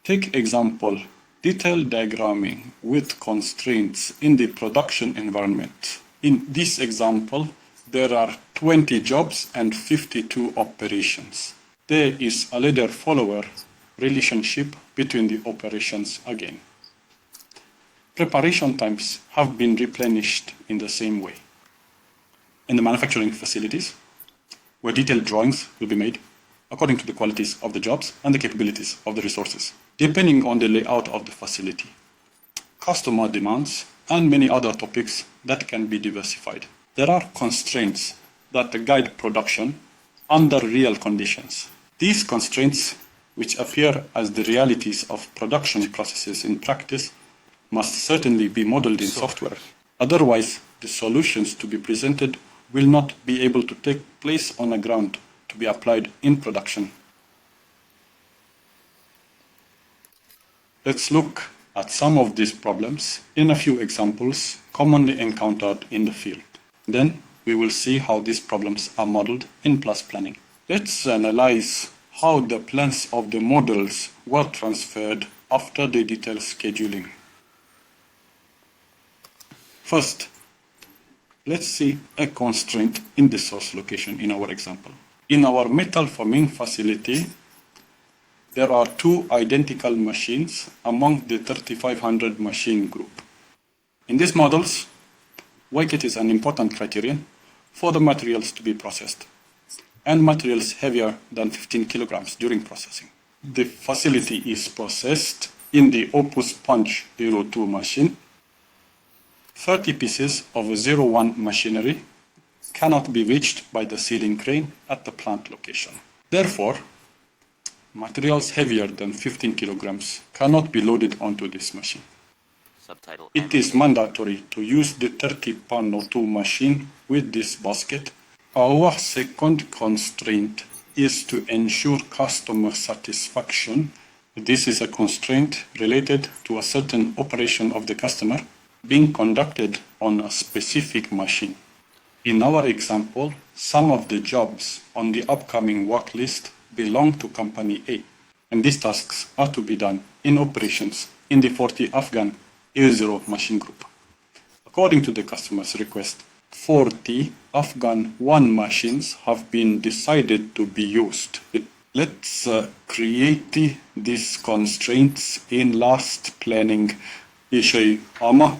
Take example, detailed diagramming with constraints in the production environment. In this example, there are 20 jobs and 52 operations. There is a leader-follower relationship between the operations again. Preparation times have been replenished in the same way. In the manufacturing facilities, where detailed drawings will be made according to the qualities of the jobs and the capabilities of the resources, depending on the layout of the facility, customer demands, and many other topics that can be diversified. There are constraints that guide production under real conditions. These constraints, which appear as the realities of production processes in practice, must certainly be modeled in software. Otherwise, the solutions to be presented will not be able to take place on the ground to be applied in production. Let's look at some of these problems in a few examples commonly encountered in the field. Then we will see how these problems are modeled in plus planning. Let's analyze how the plans of the models were transferred after the detailed scheduling. First, let's see a constraint in the source location in our example. In our metal forming facility, there are two identical machines among the 3500 machine group. In these models, weight is an important criterion for the materials to be processed, and materials heavier than 15 kilograms during processing. The facility is processed in the Opus Punch 02 machine. 30 pieces of 01 machinery cannot be reached by the sealing crane at the plant location. Therefore, materials heavier than 15 kilograms cannot be loaded onto this machine. Subtitle. It is mandatory to use the 30.02 machine with this basket. Our second constraint is to ensure customer satisfaction. This is a constraint related to a certain operation of the customer being conducted on a specific machine. In our example, some of the jobs on the upcoming work list belong to Company A, and these tasks are to be done in operations in the 40 Afghan A0 machine group. According to the customer's request, 40 Afghan 1 machines have been decided to be used. Let's create these constraints in last planning. Ama